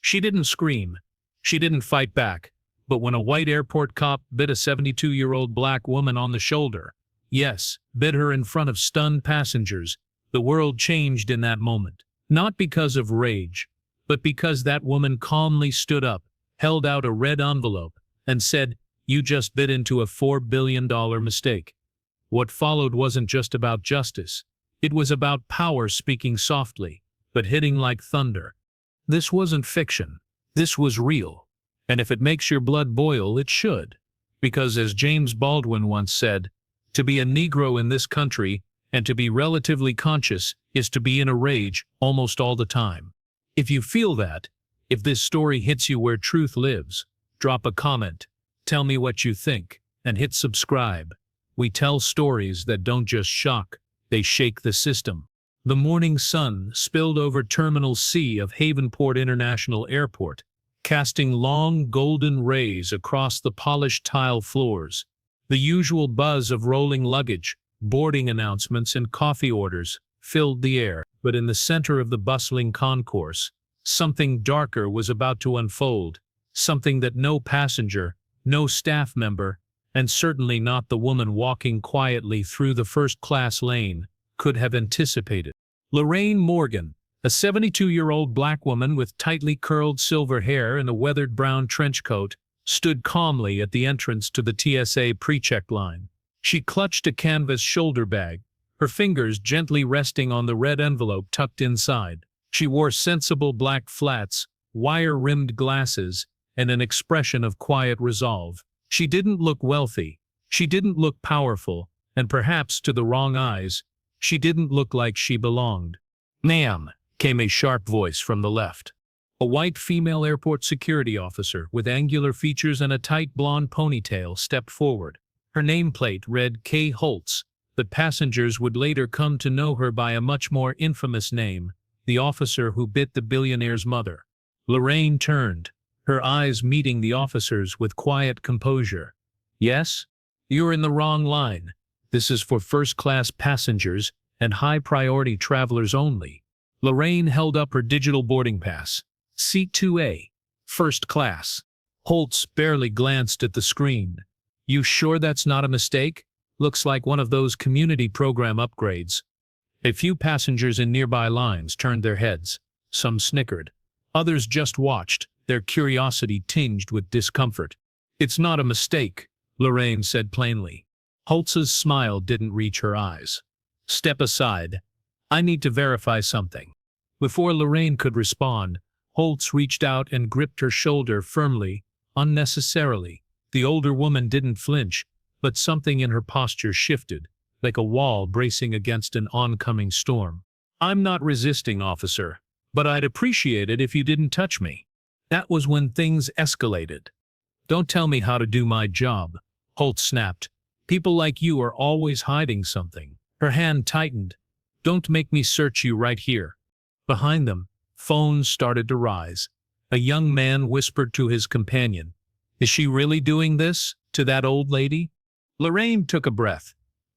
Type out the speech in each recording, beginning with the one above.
She didn't scream. She didn't fight back. But when a white airport cop bit a 72-year-old black woman on the shoulder, yes, bit her in front of stunned passengers, the world changed in that moment. Not because of rage, but because that woman calmly stood up, held out a red envelope, and said, "You just bit into a $4 billion mistake." What followed wasn't just about justice. It was about power speaking softly, but hitting like thunder. This wasn't fiction. This was real. And if it makes your blood boil, it should. Because as James Baldwin once said, to be a Negro in this country and to be relatively conscious is to be in a rage almost all the time. If you feel that, if this story hits you where truth lives, drop a comment, tell me what you think, and hit subscribe. We tell stories that don't just shock, they shake the system. The morning sun spilled over Terminal C of Havenport International Airport, casting long golden rays across the polished tile floors. The usual buzz of rolling luggage, boarding announcements, and coffee orders filled the air, but in the center of the bustling concourse, something darker was about to unfold, something that no passenger, no staff member, and certainly not the woman walking quietly through the first-class lane, could have anticipated. Lorraine Morgan, a 72-year-old black woman with tightly curled silver hair and a weathered brown trench coat, stood calmly at the entrance to the TSA pre-check line. She clutched a canvas shoulder bag, her fingers gently resting on the red envelope tucked inside. She wore sensible black flats, wire-rimmed glasses, and an expression of quiet resolve. She didn't look wealthy, she didn't look powerful, and perhaps to the wrong eyes, she didn't look like she belonged. "Ma'am," came a sharp voice from the left. A white female airport security officer with angular features and a tight blonde ponytail stepped forward. Her nameplate read Kay Holtz, but passengers would later come to know her by a much more infamous name, the officer who bit the billionaire's mother. Lorraine turned, her eyes meeting the officer's with quiet composure. "Yes? You're in the wrong line. This is for first-class passengers and high-priority travelers only." Lorraine held up her digital boarding pass. Seat 2A, first class. Holtz barely glanced at the screen. "You sure that's not a mistake? Looks like one of those community program upgrades." A few passengers in nearby lines turned their heads. Some snickered. Others just watched, their curiosity tinged with discomfort. "It's not a mistake," Lorraine said plainly. Holtz's smile didn't reach her eyes. "Step aside. I need to verify something." Before Lorraine could respond, Holtz reached out and gripped her shoulder firmly, unnecessarily. The older woman didn't flinch, but something in her posture shifted, like a wall bracing against an oncoming storm. "I'm not resisting, officer, but I'd appreciate it if you didn't touch me." That was when things escalated. "Don't tell me how to do my job," Holtz snapped. "People like you are always hiding something." Her hand tightened. "Don't make me search you right here." Behind them, phones started to rise. A young man whispered to his companion, "Is she really doing this to that old lady?" Lorraine took a breath.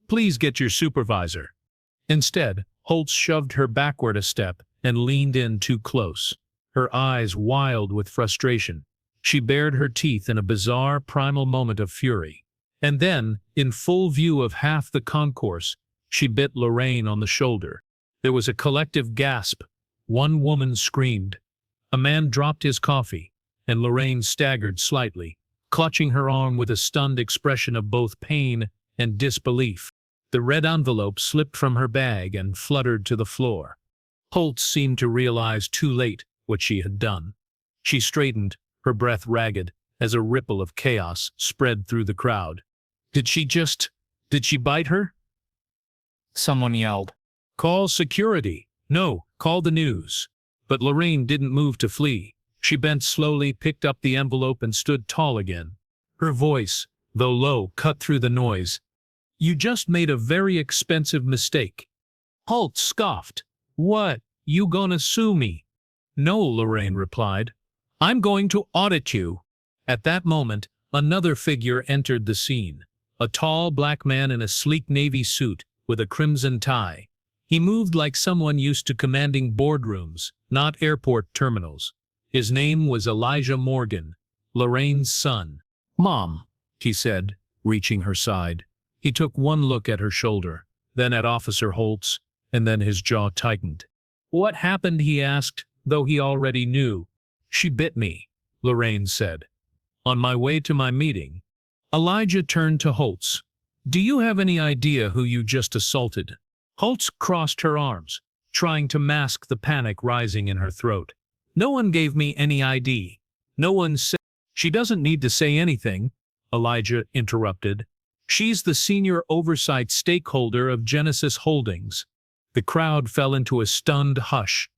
"Please get your supervisor." Instead, Holtz shoved her backward a step and leaned in too close. Her eyes wild with frustration. She bared her teeth in a bizarre primal moment of fury. And then, in full view of half the concourse, she bit Lorraine on the shoulder. There was a collective gasp. One woman screamed. A man dropped his coffee, and Lorraine staggered slightly, clutching her arm with a stunned expression of both pain and disbelief. The red envelope slipped from her bag and fluttered to the floor. Holtz seemed to realize too late what she had done. She straightened, her breath ragged, as a ripple of chaos spread through the crowd. Did she bite her?" Someone yelled. "Call security." "No, call the news." But Lorraine didn't move to flee. She bent slowly, picked up the envelope, and stood tall again. Her voice, though low, cut through the noise. "You just made a very expensive mistake." Holtz scoffed. "What, you gonna sue me?" "No," Lorraine replied. "I'm going to audit you." At that moment, another figure entered the scene. A tall black man in a sleek navy suit with a crimson tie. He moved like someone used to commanding boardrooms, not airport terminals. His name was Elijah Morgan, Lorraine's son. "Mom," he said, reaching her side. He took one look at her shoulder, then at Officer Holtz, and then his jaw tightened. "What happened?" he asked, though he already knew. "She bit me," Lorraine said. "On my way to my meeting." Elijah turned to Holtz. "Do you have any idea who you just assaulted?" Holtz crossed her arms, trying to mask the panic rising in her throat. "No one gave me any ID. No one said—" "She doesn't need to say anything," Elijah interrupted. "She's the senior oversight stakeholder of Genesis Holdings." The crowd fell into a stunned hush.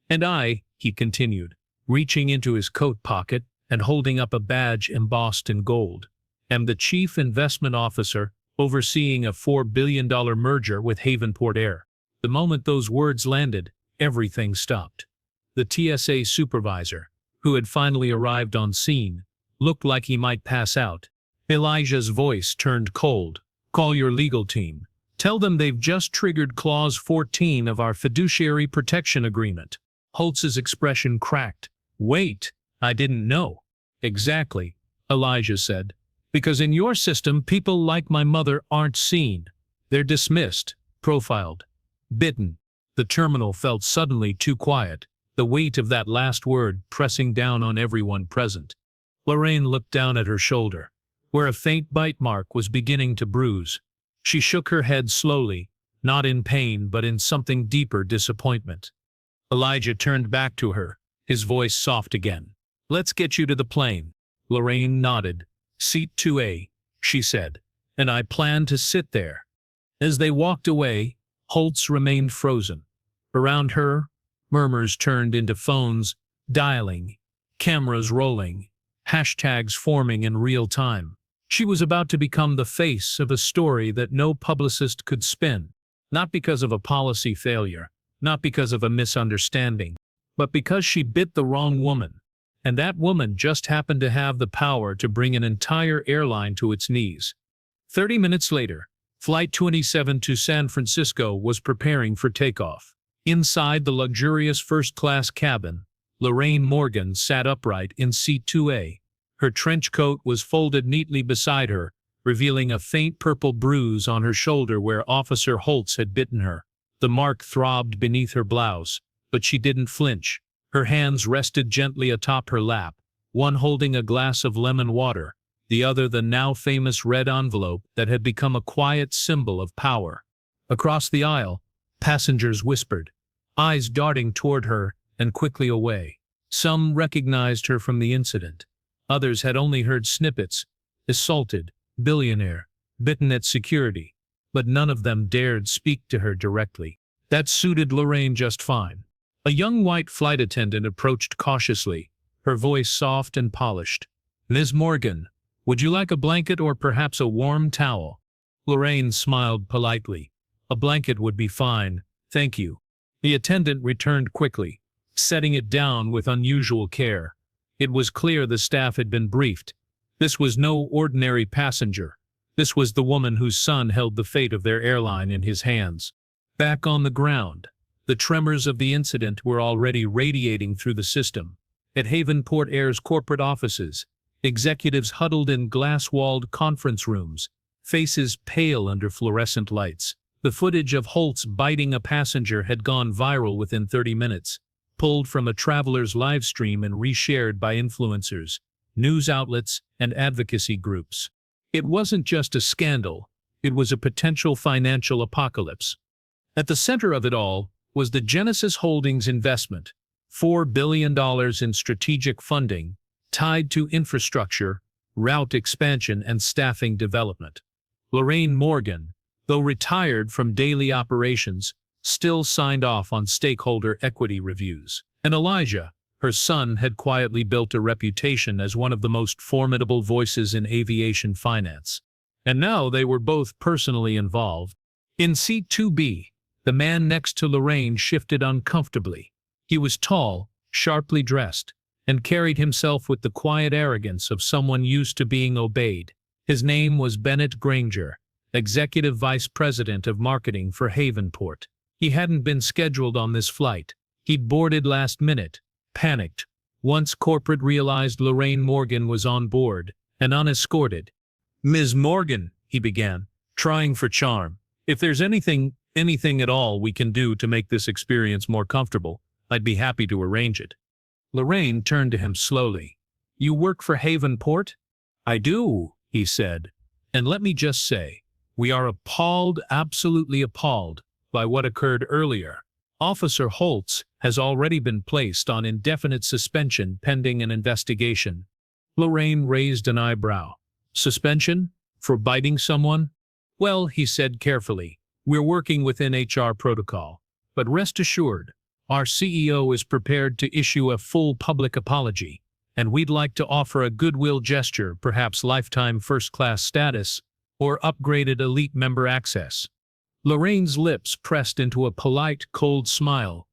"And I," he continued, reaching into his coat pocket and holding up a badge embossed in gold, "am the chief investment officer overseeing a $4 billion merger with Havenport Air." The moment those words landed, everything stopped. The TSA supervisor, who had finally arrived on scene, looked like he might pass out. Elijah's voice turned cold. "Call your legal team. Tell them they've just triggered Clause 14 of our fiduciary protection agreement." Holtz's expression cracked. "Wait, I didn't know." "Exactly," Elijah said. "Because in your system, people like my mother aren't seen. They're dismissed, profiled, bitten." The terminal felt suddenly too quiet, the weight of that last word pressing down on everyone present. Lorraine looked down at her shoulder, where a faint bite mark was beginning to bruise. She shook her head slowly, not in pain but in something deeper disappointment. Elijah turned back to her, his voice soft again. "Let's get you to the plane." Lorraine nodded. "Seat 2A, she said, "and I plan to sit there." As they walked away, Holtz remained frozen. Around her, murmurs turned into phones, dialing, cameras rolling, hashtags forming in real time. She was about to become the face of a story that no publicist could spin, not because of a policy failure, not because of a misunderstanding, but because she bit the wrong woman. And that woman just happened to have the power to bring an entire airline to its knees. 30 minutes later, Flight 27 to San Francisco was preparing for takeoff. Inside the luxurious first-class cabin, Lorraine Morgan sat upright in seat 2A. Her trench coat was folded neatly beside her, revealing a faint purple bruise on her shoulder where Officer Holtz had bitten her. The mark throbbed beneath her blouse, but she didn't flinch. Her hands rested gently atop her lap, one holding a glass of lemon water, the other the now famous red envelope that had become a quiet symbol of power. Across the aisle, passengers whispered, eyes darting toward her and quickly away. Some recognized her from the incident. Others had only heard snippets: assaulted, billionaire, bitten at security. But none of them dared speak to her directly. That suited Lorraine just fine. A young white flight attendant approached cautiously, her voice soft and polished. "Ms. Morgan, would you like a blanket or perhaps a warm towel?" Lorraine smiled politely. "A blanket would be fine, thank you." The attendant returned quickly, setting it down with unusual care. It was clear the staff had been briefed. This was no ordinary passenger. This was the woman whose son held the fate of their airline in his hands. Back on the ground, the tremors of the incident were already radiating through the system. At Havenport Air's corporate offices, executives huddled in glass-walled conference rooms, faces pale under fluorescent lights. The footage of Holtz biting a passenger had gone viral within 30 minutes, pulled from a traveler's live stream and reshared by influencers, news outlets, and advocacy groups. It wasn't just a scandal, it was a potential financial apocalypse. At the center of it all was the Genesis Holdings investment, $4 billion in strategic funding, tied to infrastructure, route expansion, and staffing development. Lorraine Morgan, though retired from daily operations, still signed off on stakeholder equity reviews. And Elijah, her son, had quietly built a reputation as one of the most formidable voices in aviation finance. And now they were both personally involved. In seat 2B, the man next to Lorraine shifted uncomfortably. He was tall, sharply dressed, and carried himself with the quiet arrogance of someone used to being obeyed. His name was Bennett Granger, Executive Vice President of Marketing for Havenport. He hadn't been scheduled on this flight. He'd boarded last minute, panicked, Once corporate realized Lorraine Morgan was on board and unescorted. "Ms. Morgan," he began, trying for charm, "if there's anything at all we can do to make this experience more comfortable, I'd be happy to arrange it." Lorraine turned to him slowly. "You work for Haven Port?" "I do," he said. "And let me just say, we are appalled, absolutely appalled, by what occurred earlier. Officer Holtz has already been placed on indefinite suspension pending an investigation." Lorraine raised an eyebrow. "Suspension? For biting someone?" "Well," he said carefully, "we're working within HR protocol. But rest assured, our CEO is prepared to issue a full public apology, and we'd like to offer a goodwill gesture, perhaps lifetime first-class status, or upgraded elite member access." Lorraine's lips pressed into a polite, cold smile.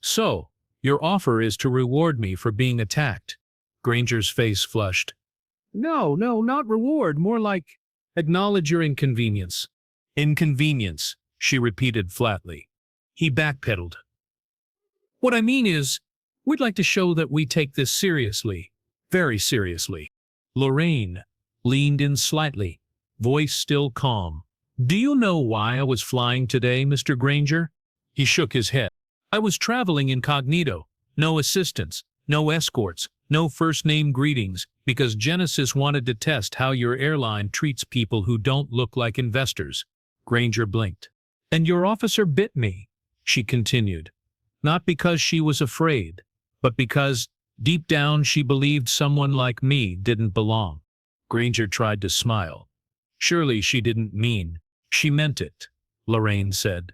"So, your offer is to reward me for being attacked?" Granger's face flushed. No, not reward, more like acknowledge your inconvenience." "Inconvenience," she repeated flatly. He backpedaled. "What I mean is, we'd like to show that we take this seriously, very seriously." Lorraine leaned in slightly, voice still calm. "Do you know why I was flying today, Mr. Granger?" He shook his head. "I was traveling incognito, no assistants, no escorts, no first-name greetings, because Genesis wanted to test how your airline treats people who don't look like investors." Granger blinked. "And your officer bit me," she continued. "Not because she was afraid, but because, deep down, she believed someone like me didn't belong." Granger tried to smile. "Surely she didn't mean." "She meant it," Lorraine said.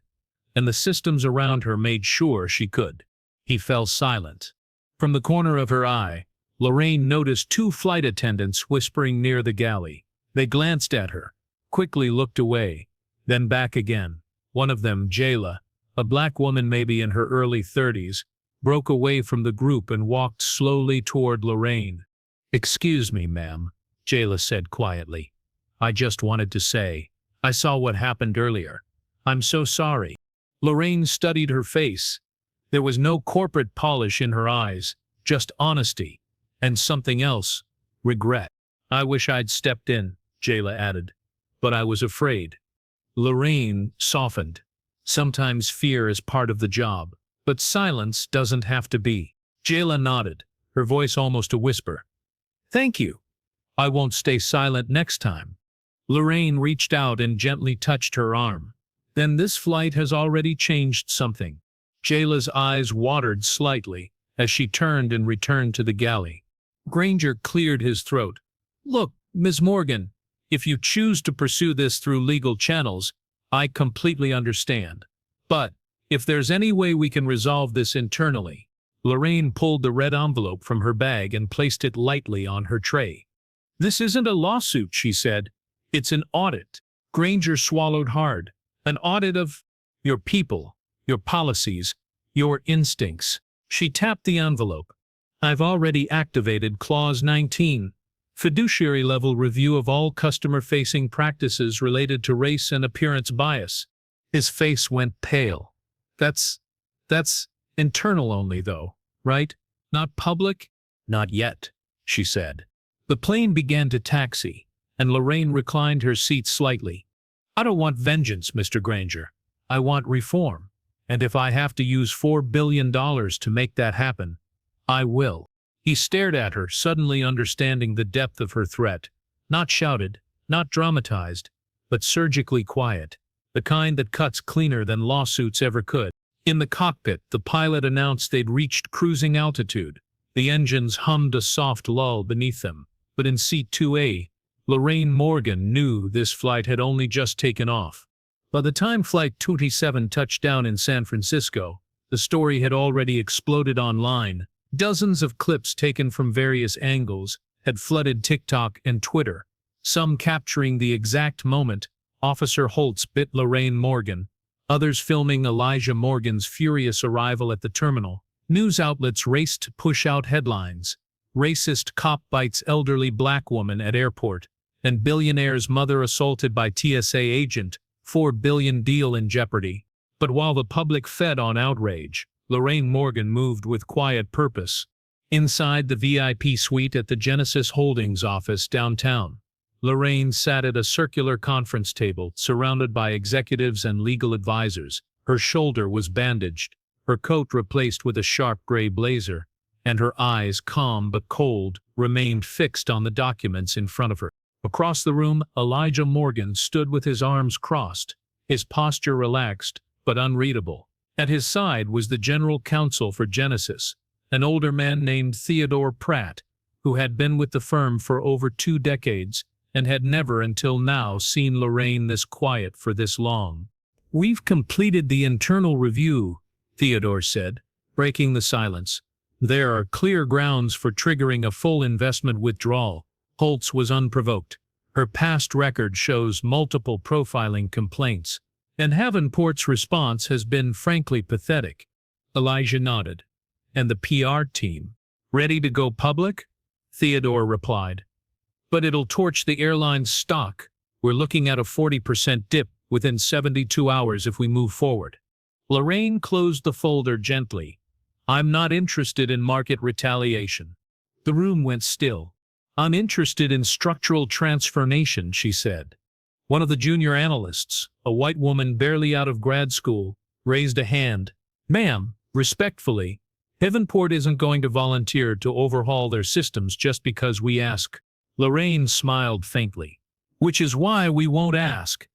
"And the systems around her made sure she could." He fell silent. From the corner of her eye, Lorraine noticed two flight attendants whispering near the galley. They glanced at her, quickly looked away, then back again. One of them, Jayla, a black woman maybe in her early 30s, broke away from the group and walked slowly toward Lorraine. "Excuse me, ma'am," Jayla said quietly. "I just wanted to say, I saw what happened earlier. I'm so sorry." Lorraine studied her face. There was no corporate polish in her eyes, just honesty. And something else, regret. "I wish I'd stepped in," Jayla added. "But I was afraid." Lorraine softened. Sometimes fear is part of the job, but silence doesn't have to be. Jayla nodded, her voice almost a whisper. "Thank you. I won't stay silent next time." Lorraine reached out and gently touched her arm. "Then this flight has already changed something." Jayla's eyes watered slightly as she turned and returned to the galley. Granger cleared his throat. "Look, Ms. Morgan, if you choose to pursue this through legal channels, I completely understand. But if there's any way we can resolve this internally." Lorraine pulled the red envelope from her bag and placed it lightly on her tray. "This isn't a lawsuit," she said. "It's an audit." Granger swallowed hard. "An audit of your people, your policies, your instincts." She tapped the envelope. "I've already activated Clause 19, fiduciary-level review of all customer-facing practices related to race and appearance bias." His face went pale. That's internal only, though, right? Not public?" "Not yet," she said. The plane began to taxi, and Lorraine reclined her seat slightly. "I don't want vengeance, Mr. Granger. I want reform. And if I have to use $4 billion to make that happen, I will." He stared at her, suddenly understanding the depth of her threat. Not shouted, not dramatized, but surgically quiet. The kind that cuts cleaner than lawsuits ever could. In the cockpit, the pilot announced they'd reached cruising altitude. The engines hummed a soft lull beneath them. But in seat 2A, Lorraine Morgan knew this flight had only just taken off. By the time Flight 27 touched down in San Francisco, the story had already exploded online. Dozens of clips taken from various angles had flooded TikTok and Twitter, some capturing the exact moment Officer Holtz bit Lorraine Morgan, others filming Elijah Morgan's furious arrival at the terminal. News outlets raced to push out headlines. "Racist cop bites elderly black woman at airport," and "Billionaire's mother assaulted by TSA agent, $4 billion deal in jeopardy." But while the public fed on outrage, Lorraine Morgan moved with quiet purpose. Inside the VIP suite at the Genesis Holdings office downtown, Lorraine sat at a circular conference table surrounded by executives and legal advisors. Her shoulder was bandaged, her coat replaced with a sharp gray blazer, and her eyes, calm but cold, remained fixed on the documents in front of her. Across the room, Elijah Morgan stood with his arms crossed, his posture relaxed but unreadable. At his side was the general counsel for Genesis, an older man named Theodore Pratt, who had been with the firm for over 2 decades and had never until now seen Lorraine this quiet for this long. "We've completed the internal review," Theodore said, breaking the silence. "There are clear grounds for triggering a full investment withdrawal." Holtz was unprovoked. Her past record shows multiple profiling complaints, and Havenport's response has been frankly pathetic. Elijah nodded. "And the PR team? Ready to go public?" Theodore replied. "But it'll torch the airline's stock. We're looking at a 40% dip within 72 hours if we move forward." Lorraine closed the folder gently. "I'm not interested in market retaliation." The room went still. "I'm interested in structural transformation," she said. One of the junior analysts, a white woman barely out of grad school, raised a hand. "Ma'am, respectfully, Havenport isn't going to volunteer to overhaul their systems just because we ask." Lorraine smiled faintly. "Which is why we won't ask."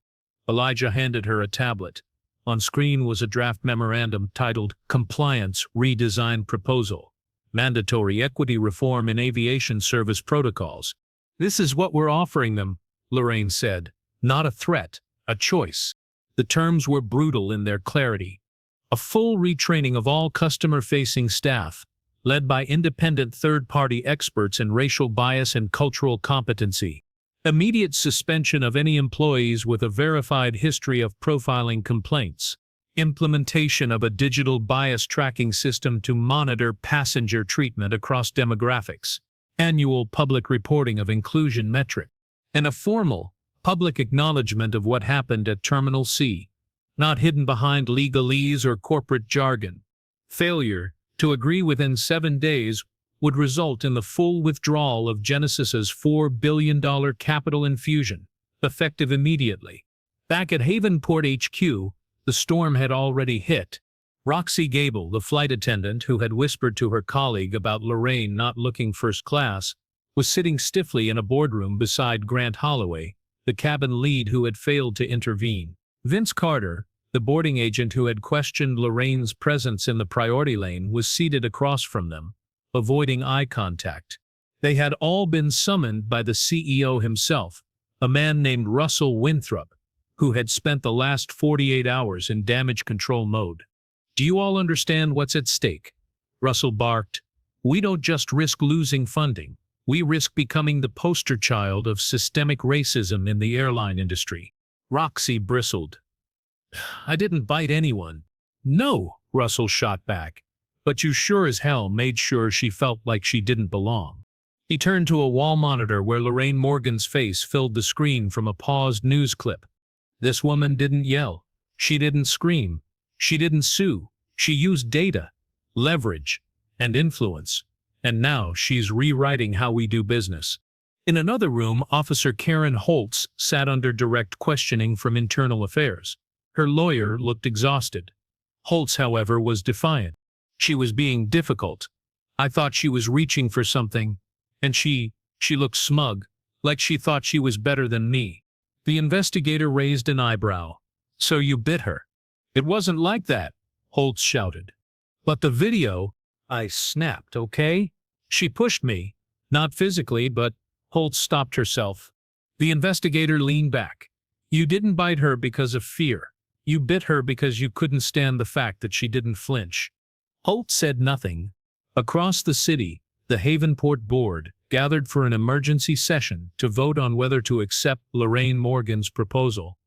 Elijah handed her a tablet. On screen was a draft memorandum titled Compliance Redesign Proposal, Mandatory Equity Reform in Aviation Service Protocols. "This is what we're offering them," Lorraine said. "Not a threat, a choice." The terms were brutal in their clarity. A full retraining of all customer-facing staff, led by independent third-party experts in racial bias and cultural competency. Immediate suspension of any employees with a verified history of profiling complaints. Implementation of a digital bias tracking system to monitor passenger treatment across demographics. Annual public reporting of inclusion metric. And a formal, public acknowledgement of what happened at Terminal C, not hidden behind legalese or corporate jargon. Failure to agree within 7 days would result in the full withdrawal of Genesis's $4 billion capital infusion, effective immediately. Back at Havenport HQ, the storm had already hit. Roxy Gable, the flight attendant who had whispered to her colleague about Lorraine not looking first class, was sitting stiffly in a boardroom beside Grant Holloway, the cabin lead who had failed to intervene. Vince Carter, the boarding agent who had questioned Lorraine's presence in the priority lane, was seated across from them, avoiding eye contact. They had all been summoned by the CEO himself, a man named Russell Winthrop, who had spent the last 48 hours in damage control mode. "Do you all understand what's at stake?" Russell barked. "We don't just risk losing funding. We risk becoming the poster child of systemic racism in the airline industry." Roxy bristled. "I didn't bite anyone." "No," Russell shot back. "But you sure as hell made sure she felt like she didn't belong." He turned to a wall monitor where Lorraine Morgan's face filled the screen from a paused news clip. This woman didn't yell. She didn't scream. She didn't sue. She used data, leverage, and influence. And now she's rewriting how we do business. In another room, Officer Karen Holtz sat under direct questioning from Internal Affairs. Her lawyer looked exhausted. Holtz, however, was defiant. She was being difficult. "I thought she was reaching for something. And she looked smug, like she thought she was better than me." The investigator raised an eyebrow. "So you bit her?" "It wasn't like that," Holtz shouted. "But the video—" I snapped, "okay? She pushed me. Not physically, but—" Holtz stopped herself. The investigator leaned back. "You didn't bite her because of fear. You bit her because you couldn't stand the fact that she didn't flinch." Holtz said nothing. Across the city, the Havenport board gathered for an emergency session to vote on whether to accept Lorraine Morgan's proposal.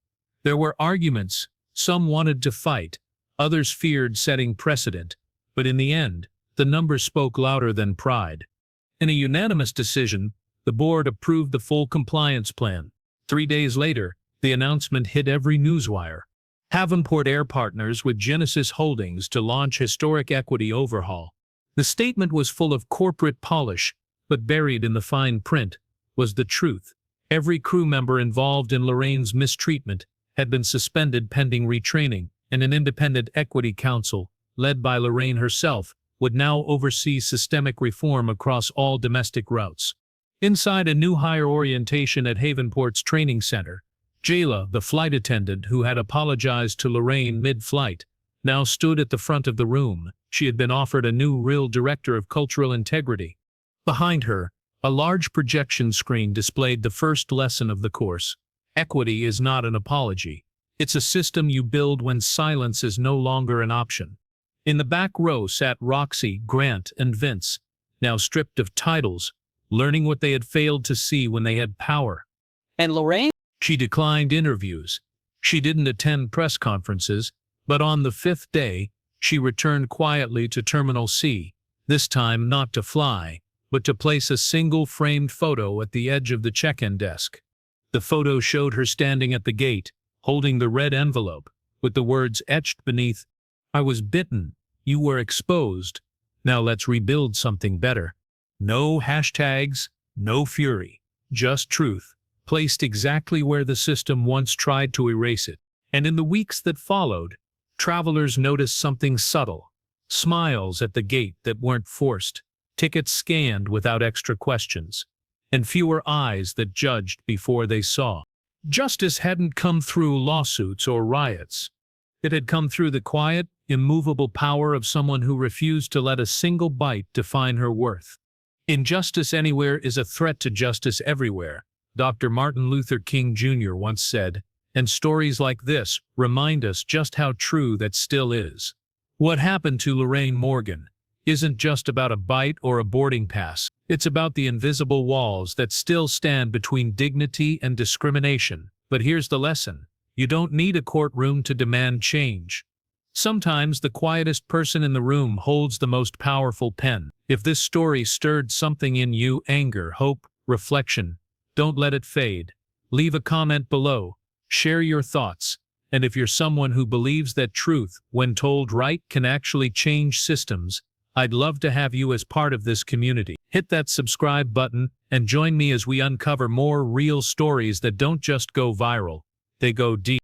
There were arguments. Some wanted to fight. Others feared setting precedent. But in the end, the numbers spoke louder than pride. In a unanimous decision, the board approved the full compliance plan. 3 days later, the announcement hit every newswire. Havenport Air partners with Genesis Holdings to launch historic equity overhaul. The statement was full of corporate polish, but buried in the fine print was the truth. Every crew member involved in Lorraine's mistreatment had been suspended pending retraining, and an independent equity council, led by Lorraine herself, would now oversee systemic reform across all domestic routes. Inside a new hire orientation at Havenport's training center, Jayla, the flight attendant who had apologized to Lorraine mid-flight, now stood at the front of the room. She had been offered a new real director of cultural integrity. Behind her, a large projection screen displayed the first lesson of the course. Equity is not an apology. It's a system you build when silence is no longer an option. In the back row sat Roxy, Grant, and Vince, now stripped of titles, learning what they had failed to see when they had power. And Lorraine? She declined interviews. She didn't attend press conferences, but on the fifth day, she returned quietly to Terminal C, this time not to fly, but to place a single framed photo at the edge of the check-in desk. The photo showed her standing at the gate, holding the red envelope, with the words etched beneath, "I was bitten, you were exposed, now let's rebuild something better." No hashtags, no fury, just truth, placed exactly where the system once tried to erase it. And in the weeks that followed, travelers noticed something subtle. Smiles at the gate that weren't forced, tickets scanned without extra questions, and fewer eyes that judged before they saw. Justice hadn't come through lawsuits or riots. It had come through the quiet, immovable power of someone who refused to let a single bite define her worth. Injustice anywhere is a threat to justice everywhere, Dr. Martin Luther King Jr. once said, and stories like this remind us just how true that still is. What happened to Lorraine Morgan isn't just about a bite or a boarding pass. It's about the invisible walls that still stand between dignity and discrimination. But here's the lesson. You don't need a courtroom to demand change. Sometimes the quietest person in the room holds the most powerful pen. If this story stirred something in you, anger, hope, reflection, don't let it fade. Leave a comment below. Share your thoughts. And if you're someone who believes that truth, when told right, can actually change systems, I'd love to have you as part of this community. Hit that subscribe button and join me as we uncover more real stories that don't just go viral, they go deep.